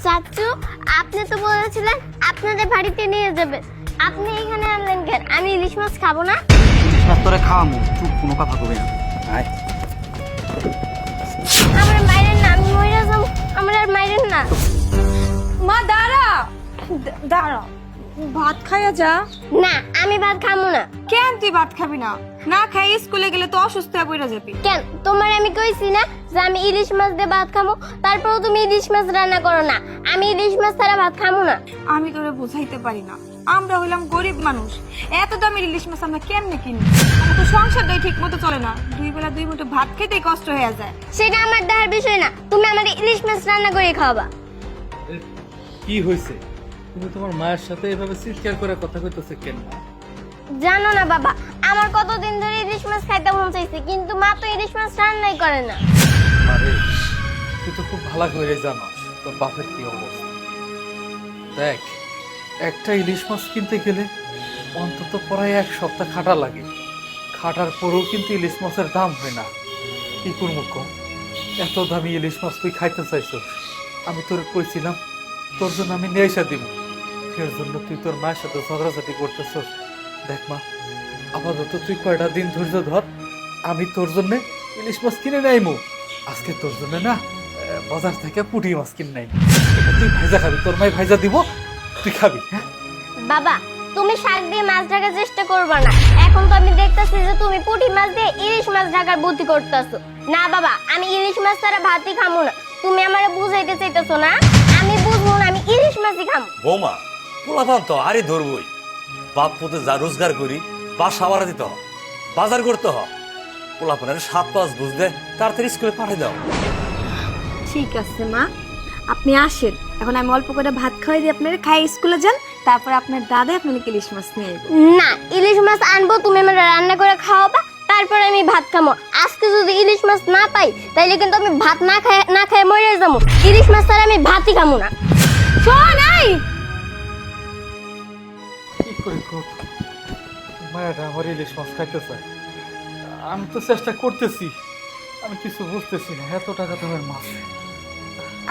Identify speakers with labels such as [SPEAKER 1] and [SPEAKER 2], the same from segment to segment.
[SPEAKER 1] চাচু, আপনি তো বলেছিলেন আপনাদের বাড়িতে নিয়ে যাবেন, আপনি এখানে আনলেন কেন? আমি ইলিশ মাছ খাবো না।
[SPEAKER 2] ইলিশ মাছ তোরে খাওয়ামু, চুপ, কোনো কথা কবি না। আয়।
[SPEAKER 1] আমার মাইরেন না, আমি মরে যাবো, আমার আর মাইরেন না।
[SPEAKER 3] মা দাঁড়া দাঁড়া, ভাত খাইয়া যা।
[SPEAKER 1] না, আমি ভাত খাবো না।
[SPEAKER 3] কেন তুই ভাত খাবি না? না খাই স্কুলে গেলে তো অসুস্থ হয়ে পড়ে যাবি।
[SPEAKER 1] কেন? তোমার আমি কইছি না যে আমি ইলিশ মাছ দিয়ে ভাত খাবো, তারপরেও তুমি ইলিশ মাছ রান্না করো না। আমি ইলিশ মাছ ছাড়া ভাত খাবো না।
[SPEAKER 3] আমি তোরে বুঝাইতে পারি না, আমরা হইলাম গরিব মানুষ, এত দামের ইলিশ মাছ আমরা কেমনে কিনি? আমার তো সংসারটাই ঠিক মতো চলে না, দুই বেলা দুই মুঠো ভাত খেতেই কষ্ট হয়ে যায়।
[SPEAKER 1] সেটা আমার দেখার বিষয় না, তুমি আমার ইলিশ মাছ রান্না করে খাওয়াবা।
[SPEAKER 4] কি হয়েছে? তুমি তোমার মায়ের সাথে এভাবে চিৎকার করে কথা কইতেছে কেন?
[SPEAKER 1] জানো না বাবা, আমার কতদিন ধরে ইলিশ মাছ খাইতে মন চাইছে, কিন্তু মা তো ইলিশ মাছ রান্নাই করে না।
[SPEAKER 4] আরে তুই তো খুব ভালো করে জানোস তোর বাপের কি অবস্থা। দেখ, একটা ইলিশ মাছ কিনতে গেলে অন্তত প্রায় 1 সপ্তাহ খাটা লাগে। খাটার পরেও কিন্তু ইলিশ মাছের দাম হয় না। কি করবো কম? এত দামি ইলিশ মাছ তুই খাইতে চাইছস, আমি তোর কইছিলাম তোর জন্য আমি নিয়ে এসে দিব, এর জন্য তুই তোর মায়ের সাথে ঝগড়াঝাটি করতেছস। দেখ মা, আপাতত তুই কয়টা দিন ধৈর্য ধর, আমি তোর জন্য ইলিশ মাছ কিনে নাইমু। আজকে তোর জন্য না বাজার থেকে পুঁটি মাছ কিনে নাইমু, তুই ভাইজা খাবি, তোর মাই ভাইজা দিব, তুই খাবি। হ্যাঁ
[SPEAKER 1] বাবা, তুমি শাক দিয়ে মাছ ঢাকার চেষ্টা করবে না। এখন তো আমি দেখতেছি যে তুমি পুঁটি মাছ দিয়ে ইলিশ মাছ ঢাকার বুদ্ধি করতেছো। না বাবা, আমি ইলিশ মাছ ছাড়া ভাতই খাবো না। তুমি আমারে বুঝাইতে চাইতেছো না? আমি বুঝবো না, আমি ইলিশ মাছই খাবো।
[SPEAKER 5] বৌমা, পোলাপান তো আরে ধরবই। বাপ পুতে যা রোজগার করি বা সাবারা দিতে হ, বাজার করতে হ, পোলাপানের 7-5 বুঝতে তাড়াতাড়ি স্কুলে পাঠিয়ে দাও।
[SPEAKER 3] ঠিক আছে মা, আপনি আসেন, এখন আমি অল্প করে ভাত খাওয়াই দিয়ে আপনারা খাই স্কুলে যান, তারপর আপনার দাদা আপনাকে ইলিশ মাছ নিয়ে আসবে।
[SPEAKER 1] না, ইলিশ মাছ আনবো, তুমি আমার রান্না করে খাওয়াবা, তারপর আমি ভাত খাবো। আজকে যদি ইলিশ মাছ না পাই, তাইলে কিন্তু আমি ভাত না খাই মরে যাবো। ইলিশ মাছ ছাড়া আমি ভাতই খাবো না।
[SPEAKER 3] শোন, এই
[SPEAKER 4] কি করে কত মায়েরা আমার ইলিশ মাছ খাইতে চায়, আমি তো চেষ্টা করতেছি, আমি কিছু বুঝতেছি না। এত টাকা দামের মাছ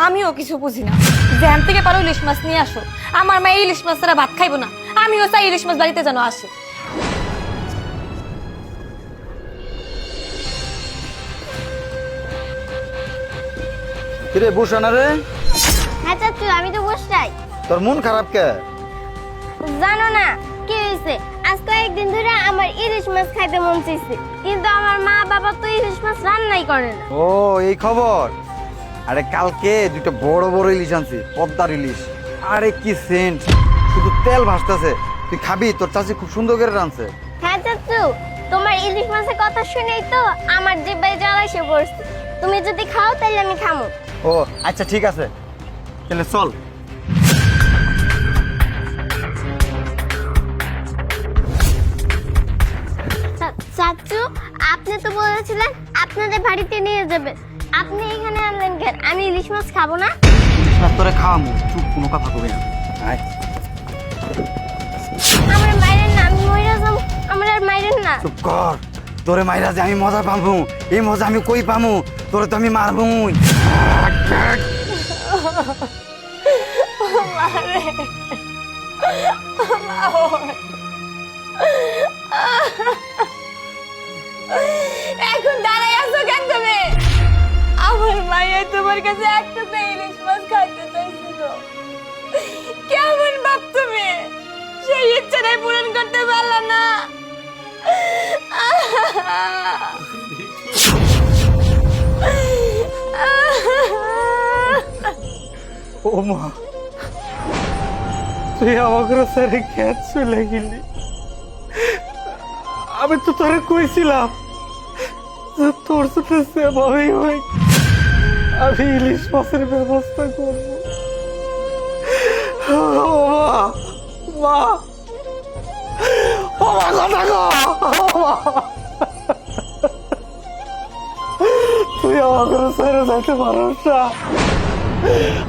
[SPEAKER 3] আমিও কিছু বুঝি না, জ্যাম থেকে পারো ইলিশ মাছ নিয়ে আসো। আমার মা ইলিশ মাছ ছাড়া ভাত খাইবো না, আমিও চাই ইলিশ মাছ বাড়িতে যেন আসে।
[SPEAKER 2] কিরে বসা না রে,
[SPEAKER 1] হ্যাঁ চাচু, আমি তো বসটাই।
[SPEAKER 2] তোর মন খারাপ কে?
[SPEAKER 1] জানো না কি হয়েছে? আজ কয়েকদিন ধরে আমার ইলিশ মাছ খাইতে মন চাইছে, কিন্তু আমার মা বাবা তো ইলিশ মাছ রান্নাই করে না।
[SPEAKER 2] ও, এই খবর? আরে কালকে দুটো বড় বড় ইলিশ আনছি, পদ্মার ইলিশ। আরে কি সেন্ট, শুধু তেল ভাসতেছে। তুই খাবি? তোর চাচি খুব সুন্দর করে রাঁধছে।
[SPEAKER 1] হ্যাঁ চাচু, তোমার ইলিশ মাছের কথা শুনেই তো আমার জিহ্বায় জল এসে পড়ছে। তুমি যদি খাও তাহলে আমি খামো।
[SPEAKER 2] ও আচ্ছা, ঠিক আছে, তাহলে চল।
[SPEAKER 1] চাচু, আপনি তো বলেছিলেন আপনাদের বাড়িতে নিয়ে যাবেন, আপনি এখানে আনলেন কেন? আমি ইলিশ মাছ খাবো না।
[SPEAKER 2] ইলিশ মাছ তোরে খাওয়ামু, চুপ, কোনো কথা কবি না। আয়।
[SPEAKER 1] আমার মাইরেন না, আমি মরে যাবো, আমার আর মাইরেন না।
[SPEAKER 2] চুপ কর, তোরে মাইরা যে আমি মজা পাবো, এই মজা আমি কই পামু? তোরে তো আমি মারবুই।
[SPEAKER 3] এখন দাঁড়াই আছো কেন তুমি? আমার মাইয়া তোমার কাছে একটা ইলিশ মাছ খাইতে চাইছিল। কেমন বাপ তুমি, সেই ইচ্ছাটাই পূরণ করতে পারলা না।
[SPEAKER 4] ও মা, তুই আমাকে স্যারে খেত চলে গেলি। আমি তো তোরে কইছিলাম যে তোর সাথে সেভাবেই হয়, আমি ইলিশ মাছের ব্যবস্থা করবো। ও মা, মা, ও মা, কথা কও। ও মা, তুই আমাকে স্যারে যাইতে পারস না।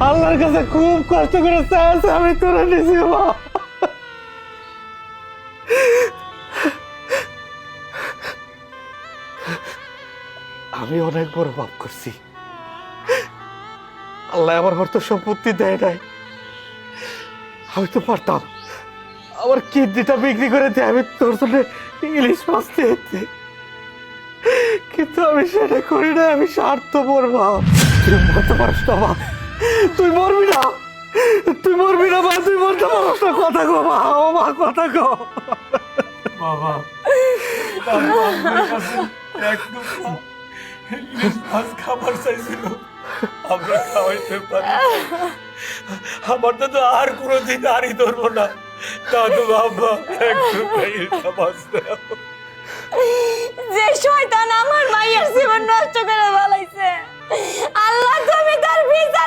[SPEAKER 4] আল্লাহর কাছে খুব কষ্ট করে চাইছে, আমি তোরা নিছি মা। আমি অনেক বড় পাপ করছি, আল্লাহ আমার অর্থ সম্পত্তি দেয় নাই। আমি তো পারতাম আমার কিডনিটা বিক্রি করে দিয়ে আমি তোর জন্য ইলিশ মাছ দিয়েছি, কিন্তু আমি সেটা করি না। আমি স্বার্থপর মা। তুই মরতে পারিস না মা, তুই মরবি না, তুই মরবি না মা, তুই মরতে পারিস না। কথা গো মা, ও মা কথা গো। বাবা ইলিশ মাছ খাবার চাইছিল, আমরা খাওয়াইতে পারি। আমার তো আর কোনোদিন আরই ধরবো না। দাদু বাবা একটু ইলিশ মাছ দাও।
[SPEAKER 3] যে শয়তান আমার মায়ের জীবন নষ্ট করে ফেলাইছে, আল্লাহ তুমি তার বিচার